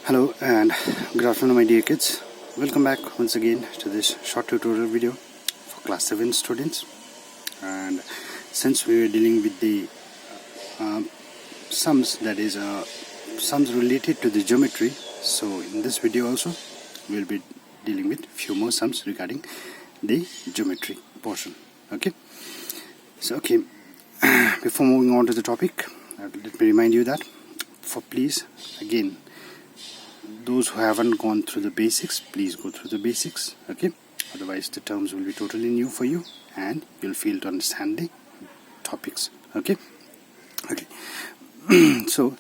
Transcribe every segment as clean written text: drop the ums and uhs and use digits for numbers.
Hello and good afternoon my dear kids. Welcome back once again to this short tutorial video for class 7 students. And since we were dealing with the sums, that is sums related to the geometry, so in this video also we'll be dealing with few more sums regarding the geometry portion. Okay, before moving on to the topic, let me remind you that please again, those who haven't gone through the basics, please go through the basics. Okay, otherwise the terms will be totally new for you and you'll fail to understand the topics. Okay. So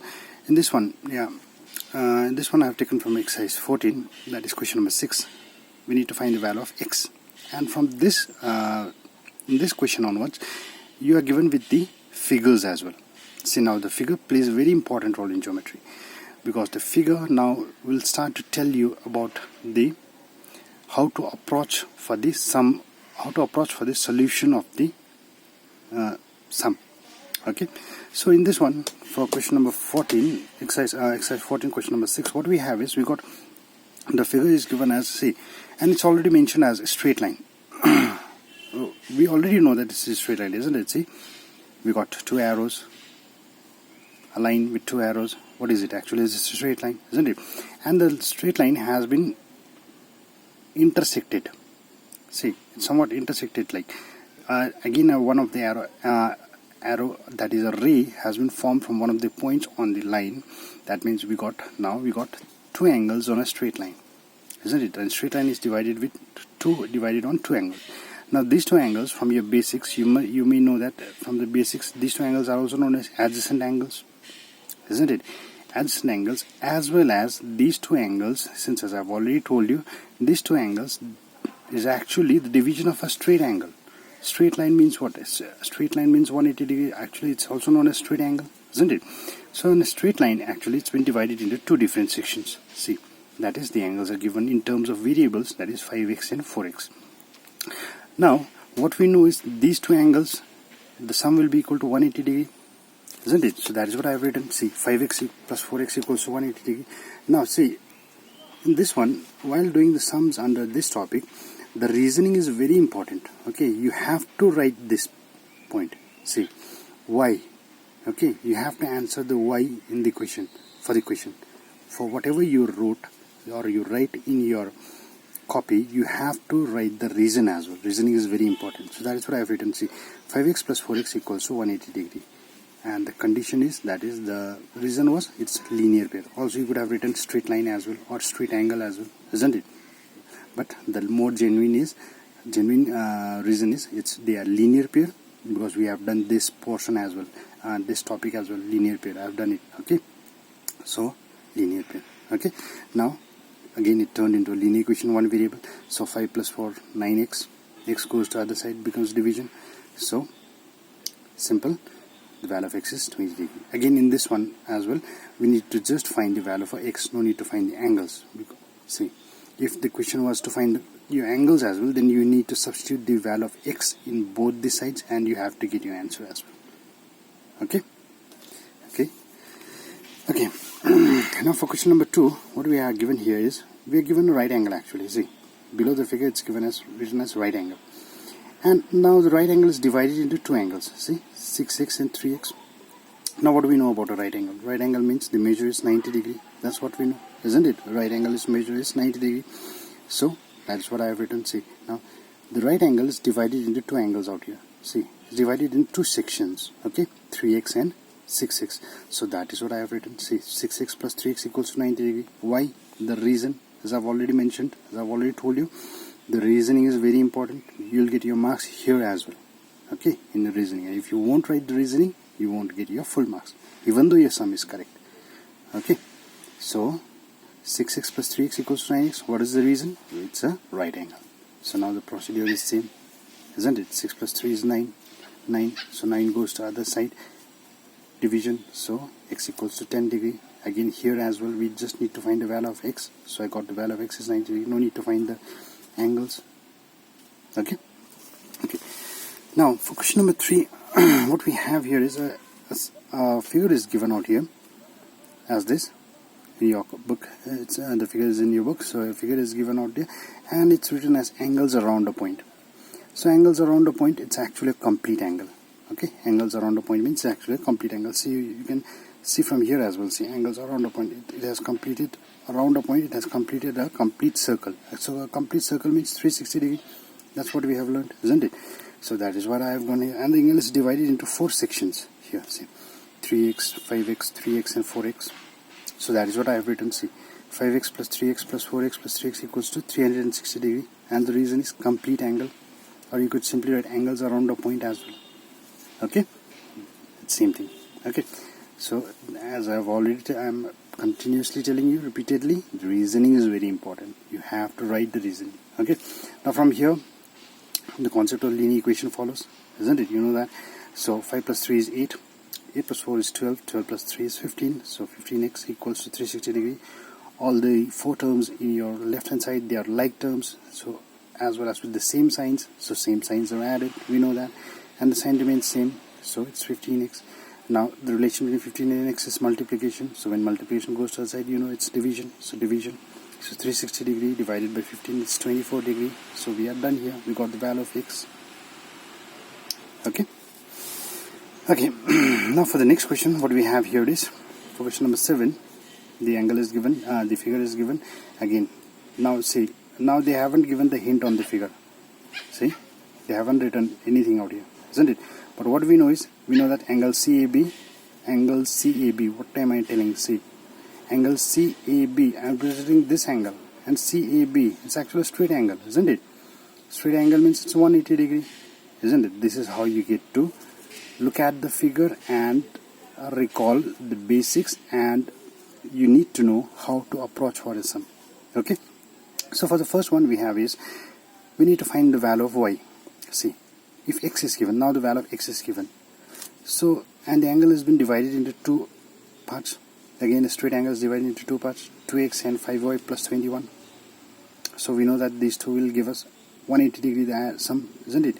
in this one, I have taken from exercise 14, that is question number 6. We need to find the value of x, and from this in this question onwards you are given with the figures as well. See, now the figure plays a very important role in geometry, because the figure now will start to tell you about the how to approach for the sum, how to approach for the solution of the sum. Okay, so in this one, for question number 14, exercise 14, question number 6, what we have is, we got the figure is given as, see, and it's already mentioned as a straight line. We already know that this is a straight line, isn't it? See, we got two arrows, a line with two arrows. What is it? Actually, it's a straight line, isn't it? And the straight line has been intersected. See, it's somewhat intersected, like again one of the arrow, that is a ray, has been formed from one of the points on the line. That means we got two angles on a straight line, isn't it? And straight line is divided on two angles. Now these two angles, from your basics, you may know that from the basics, these two angles are also known as adjacent angles, isn't it? Adjacent angles, as well as these two angles, since as I've already told you, these two angles is actually the division of a straight angle. Straight line means what? Straight line means 180 degree. Actually, it's also known as straight angle, isn't it? So in a straight line, actually, it's been divided into two different sections. See, that is, the angles are given in terms of variables, that is 5x and 4x. Now, what we know is these two angles, the sum will be equal to 180 degree, isn't it? So that is what I have written. See, 5x plus 4x equals to 180 degree. Now, see, in this one, while doing the sums under this topic, the reasoning is very important. Okay, you have to write this point. See, why? Okay, you have to answer the why in the question, for the question. For whatever you wrote or you write in your copy, you have to write the reason as well. Reasoning is very important. So that is what I have written. See, 5x plus 4x equals to 180 degree. And the condition is, that is, the reason was it's linear pair. Also you could have written straight line as well, or straight angle as well, isn't it? But the more genuine reason is they are linear pair, because we have done this portion as well, and this topic as well, linear pair. I have done it. Okay, so linear pair. Okay, now again it turned into a linear equation, one variable. So 5 plus 4, 9x, x goes to other side, becomes division. So simple, the value of x is 20 degree. Again in this one as well, we need to just find the value for x, no need to find the angles. See, if the question was to find your angles as well, then you need to substitute the value of x in both the sides and you have to get your answer as well. Okay. Now for question number 2, what we are given here is, we are given a right angle actually. See, below the figure it's written as right angle. And now the right angle is divided into two angles. See, 6x and 3x. Now what do we know about a right angle? Right angle means the measure is 90 degree. That's what we know, isn't it? Right angle measure is 90 degree. So that's what I have written. See, now the right angle is divided into two angles out here. See, it's divided into two sections. Okay, 3x and 6x. So that is what I have written. See, 6x plus 3x equals to 90 degree. Why? The reason, as I've already mentioned, as I've already told you, the reasoning is very important. You'll get your marks here as well. Okay, in the reasoning. And if you won't write the reasoning, you won't get your full marks, even though your sum is correct. Okay, so 6x plus 3x equals to 9x. What is the reason? It's a right angle. So now the procedure is same, isn't it? 6 plus 3 is 9. So 9 goes to other side, division. So x equals to 10 degree. Again here as well, we just need to find the value of x. So I got the value of x is 90 degree. No need to find the angles. Okay. Now for question number 3, what we have here is a figure is given out here as this. in your book. It's the figure is in your book, so a figure is given out there, and it's written as angles around a point. So angles around a point, it's actually a complete angle. Okay, angles around a point means actually a complete angle. See, you can see from here as well. See, angles around a point, it has completed around a point. It has completed a complete circle. So a complete circle means 360 degree. That's what we have learned, isn't it? So that is what I have gone here, and the angle is divided into 4 sections here. See, 3x, 5x, 3x, and 4x. So that is what I have written. See, 5x plus 3x plus 4x plus 3x equals to 360 degree, and the reason is complete angle, or you could simply write angles around a point as well. Okay, same thing. Okay, so as I have already, I am continuously telling you repeatedly, the reasoning is very important. You have to write the reasoning. Okay, now from here, the concept of linear equation follows, isn't it? You know that. So 5 plus 3 is 8. 8 plus 4 is 12. 12 plus 3 is 15. So 15x equals to 360 degree. All the 4 terms in your left hand side, they are like terms. So as well as with the same signs. So same signs are added. We know that. And the sign remains same. So it's 15x. Now the relation between 15 and x is multiplication. So when multiplication goes to the side, you know it's division. So division. So 360 degree divided by 15 is 24 degree. So we are done here. We got the value of x. Okay. Okay. Now for the next question, what we have here is, for question number 7, the angle is given, the figure is given. Again, now see, now they haven't given the hint on the figure. See, they haven't written anything out here, isn't it? But what we know is, we know that angle CAB, what am I telling? See, angle CAB, I am presenting this angle, and CAB, it's actually a straight angle, isn't it? Straight angle means it's 180 degree, isn't it? This is how you get to look at the figure and recall the basics, and you need to know how to approach for a sum. Okay, so for the first one we have is, we need to find the value of y. See, if x is given, now the value of x is given. So, and the angle has been divided into 2 parts. Again, a straight angle is divided into 2 parts, 2x and 5y plus 21. So we know that these two will give us 180 degree sum, isn't it?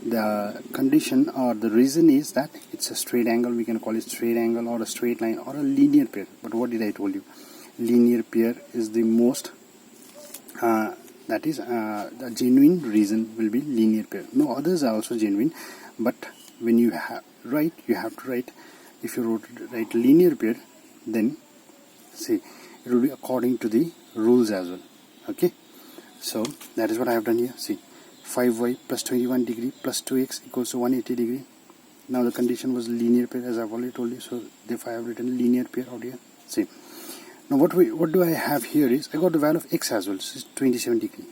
The condition or the reason is that it's a straight angle. We can call it straight angle or a straight line or a linear pair. But what did I told you? Linear pair is the most, that is the genuine reason will be linear pair. No, others are also genuine, but when you write, you have to write, if you write linear pair, then see, it will be according to the rules as well. Okay, so that is what I have done here. See, 5y plus 21 degree plus 2x equals to 180 degree. Now the condition was linear pair, as I've already told you, so therefore I have written linear pair out here. See, now what do I have here is, I got the value of x as well, so it's 27 degree.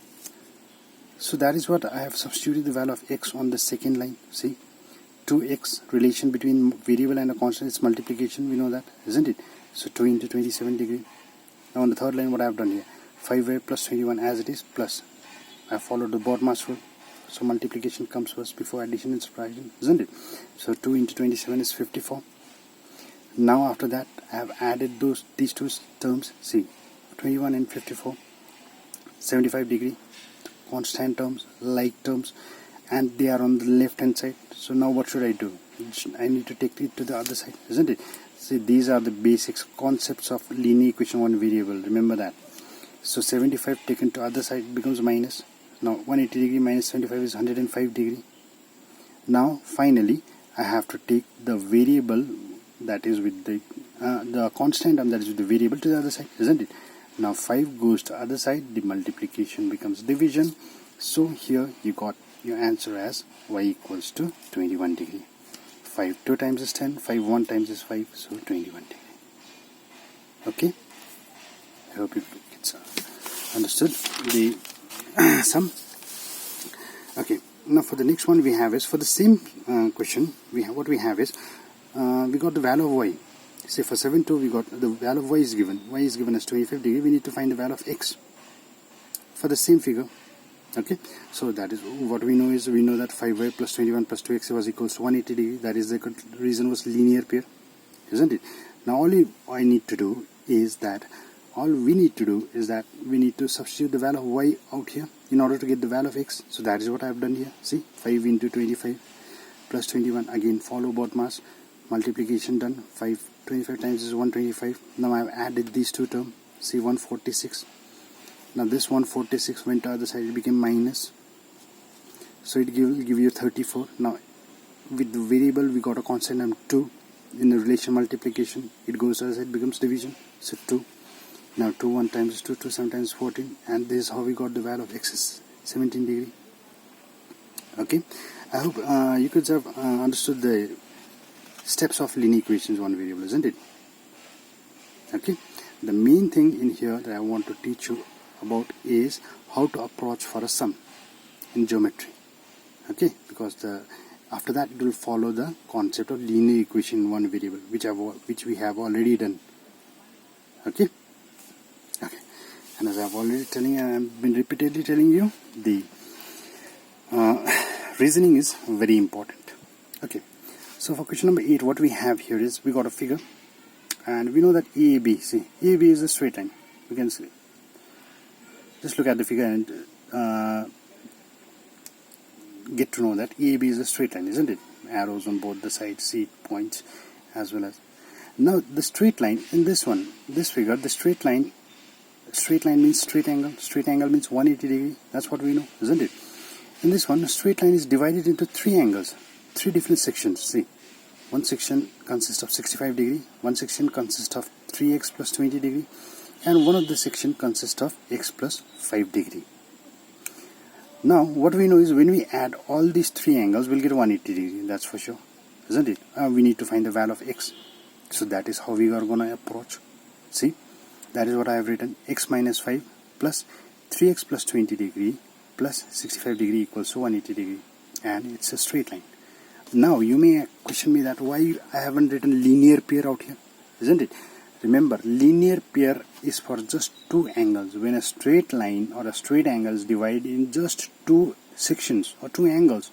So that is what I have substituted the value of x on the second line. See, 2x, relation between variable and a constant, is multiplication, we know that, isn't it? So 2 into 27 degree. Now on the third line, what I have done here, 5y plus 21 as it is, plus I followed the BODMAS rule. So multiplication comes first before addition and subtraction, isn't it? So 2 into 27 is 54. Now after that, I have added these two terms. See, 21 and 54, 75 degree, constant terms, like terms, and they are on the left hand side. So now what should I do? I need to take it to the other side, isn't it? See, these are the basics, concepts of linear equation one variable. Remember that. So 75 taken to other side becomes minus. Now 180 degree minus 75 is 105 degree. Now finally I have to take the variable that is with the constant term that is with the variable to the other side, isn't it? Now 5 goes to other side, the multiplication becomes division. So here you got your answer as y equals to 21 degree. 5 2 times is 10, 5 1 times is 5, so 21 degree. Okay, I hope it's understood the sum. Okay, now for the next one we have is, for the same question, we got the value of y. Say for 7-2 we got the value of y is given. Y is given as 25 degree. We need to find the value of x for the same figure. Okay, so that is what we know is, we know that 5y plus 21 plus 2x was equals to 180 degree. That is the reason was linear pair, isn't it? Now all we need to do is that we need to substitute the value of y out here in order to get the value of x. So that is what I have done here. See, 5 into 25 plus 21, again follow BODMAS, multiplication done. 25 times is 125. Now I have added these two terms. See, 146. Now this 146 went to the other side, it became minus, so it will give you 34. Now with the variable we got a constant and 2 in the relation multiplication, it goes to the other side, becomes division, so 2. Now 2 1 times 2, 2 7 times 14, and this is how we got the value of x is 17 degree. Okay, I hope you could have understood the steps of linear equations one variable, isn't it? Okay, the main thing in here that I want to teach you about is how to approach for a sum in geometry. Okay, because after that it will follow the concept of linear equation in one variable, which we have already done. Okay, and as I've already I've been repeatedly telling you, the reasoning is very important. Okay, so for question number 8, what we have here is we got a figure, and we know that EAB. See, EAB is a straight line. We can see. Just look at the figure and get to know that EAB is a straight line, isn't it? Arrows on both the sides, see points as well as. Now the straight line in this figure, the straight line means straight angle. Straight angle means 180 degree. That's what we know, isn't it? In this one, a straight line is divided into 3 angles, 3 different sections. See, one section consists of 65 degree, one section consists of 3x plus 20 degree, and one of the section consists of x plus 5 degree. Now what we know is when we add all these 3 angles, we'll get 180 degree, that's for sure, isn't it? We need to find the value of x, so that is how we are going to approach. See, that is what I have written. X minus 5 plus 3x plus 20 degree plus 65 degree equals to 180 degree, and it's a straight line. Now you may question me that why I haven't written linear pair out here, isn't it? Remember, linear pair is for just 2 angles. When a straight line or a straight angle is divided in just 2 sections or 2 angles,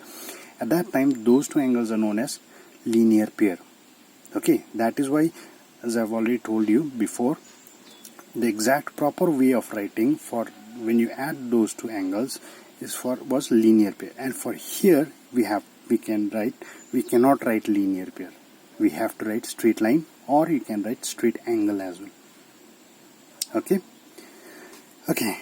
at that time those 2 angles are known as linear pair. Okay, that is why, as I've already told you before, the exact proper way of writing for when you add those 2 angles was linear pair. And for here we cannot write linear pair. We have to write straight line, or you can write straight angle as well. Okay,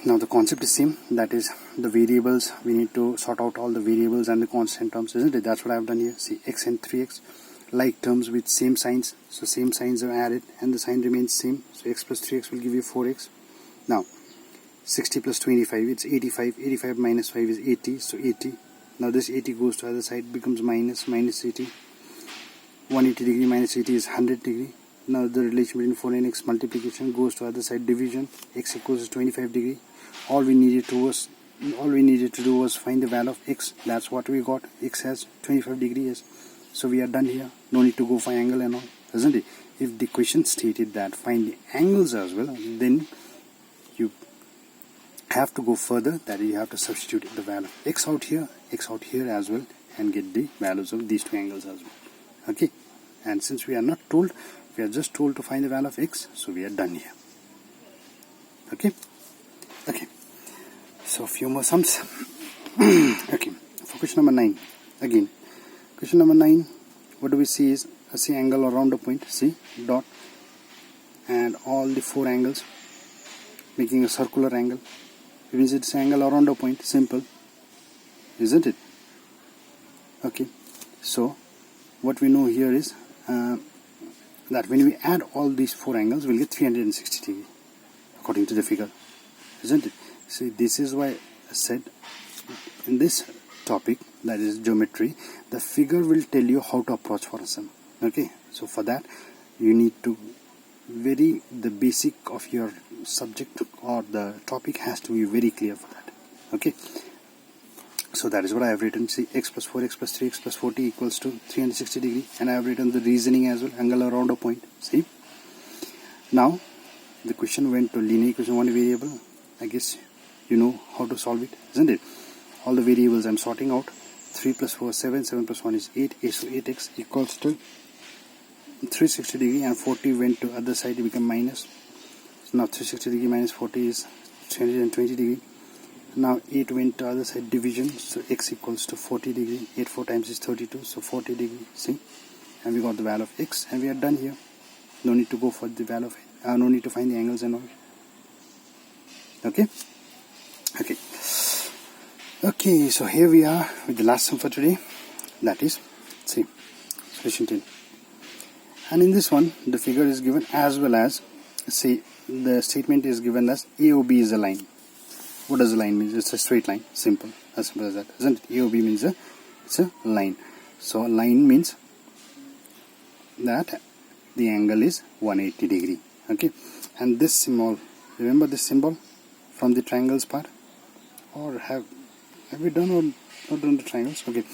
now the concept is same. That is the variables. We need to sort out all the variables and the constant terms, isn't it? That's what I've done here. See, x and 3x, like terms with same signs, so same signs are added and the sign remains same. So x plus 3x will give you 4x. Now 60 plus 25, it's 85. 85 minus 5 is 80, so 80. Now this 80 goes to the other side, becomes minus 80. 180 degree minus 80 is 100 degree. Now the relation between 4 and x, multiplication, goes to other side, division. X equals to 25 degree. All we needed to do was find the value of x. That's what we got. X has 25 degrees. So we are done here. No need to go for angle and all, isn't it? If the question stated that find the angles as well, then you have to go further. That is, you have to substitute the value of x out here as well, and get the values of these 2 angles as well. Okay, and since we are not told, we are just told to find the value of x, so we are done here. Okay, so a few more sums. Okay, for question number 9, again, question number 9, what do we see is a C angle around a point, C dot, and all the 4 angles making a circular angle. It means it's angle around a point, simple, isn't it? Okay, so what we know here is that when we add all these 4 angles, we'll get 360 degree according to the figure, isn't it? See, this is why I said in this topic, that is geometry, the figure will tell you how to approach for a sum. Okay, so for that you need to the basic of your subject or the topic has to be very clear for that. Okay, so that is what I have written. See, x plus 4, x plus 3, x plus 40 equals to 360 degree, and I have written the reasoning as well, angle around a point. See, now the question went to linear equation, one variable. I guess you know how to solve it, isn't it? All the variables I'm sorting out. 3 plus 4 7, 7 plus 1 is 8, so 8x equals to 360 degree, and 40 went to other side, it became minus. So now 360 degree minus 40 is 320 degree. Now 8 went to other side, division, so x equals to 40 degree. 8 4 times is 32, so 40 degree. See, and we got the value of x, and we are done here. No need to go for the value of no need to find the angles and all. Okay. Okay, so here we are with the last sum for today, that is see solution 10. And in this one the figure is given as well as, see, the statement is given as AOB is a line. What does a line mean? It's a straight line. Simple, as simple as that, isn't it? AOB means it's a line. So a line means that the angle is 180 degree. Okay, and this symbol, remember this symbol from the triangles part, or have we done or not done the triangles? Okay,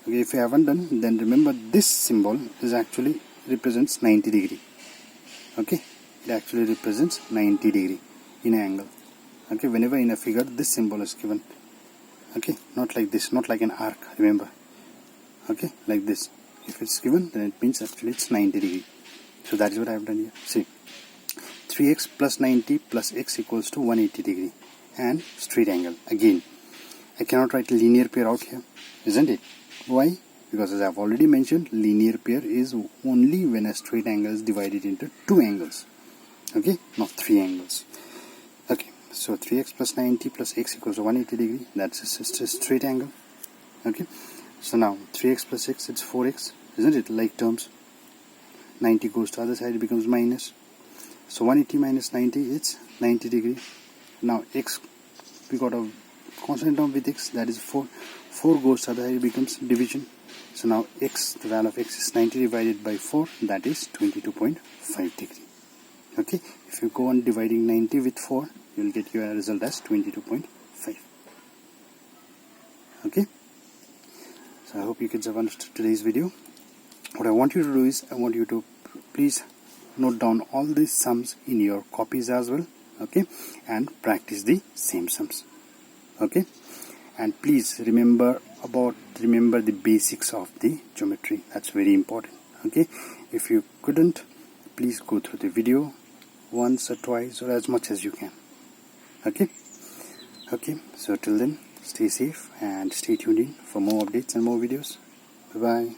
if you haven't done, then remember this symbol is actually represents 90 degree. Okay, it actually represents 90 degree in an angle. Okay, whenever in a figure this symbol is given, okay, not like this, not like an arc, remember. Okay, like this, if it's given, then it means actually it's 90 degree. So that is what I have done here. See, 3x plus 90 plus x equals to 180 degree and straight angle. Again, I cannot write linear pair out here, isn't it? Why? Because as I have already mentioned, linear pair is only when a straight angle is divided into two angles. Okay, not three angles. Okay, so 3x plus 90 plus x equals to 180 degree. That's a straight angle. Okay, so now 3x plus x, it's 4x, isn't it? Like terms. 90 goes to the other side, it becomes minus. So 180 minus 90, it's 90 degree. Now x, we got a constant term with x, that is 4. 4 goes to the other side, it becomes division. So now x, the value of x is 90 divided by 4, that is 22.5 degree. Okay, if you go on dividing 90 with 4, you will get your result as 22.5. Okay, so I hope you kids have understood today's video. What I want you to do is, I want you to please note down all these sums in your copies as well. Okay, and practice the same sums. Okay, and please remember the basics of the geometry. That's very important. Okay, if you couldn't, please go through the video once or twice or as much as you can. Okay, so till then, stay safe and stay tuned in for more updates and more videos. Bye bye.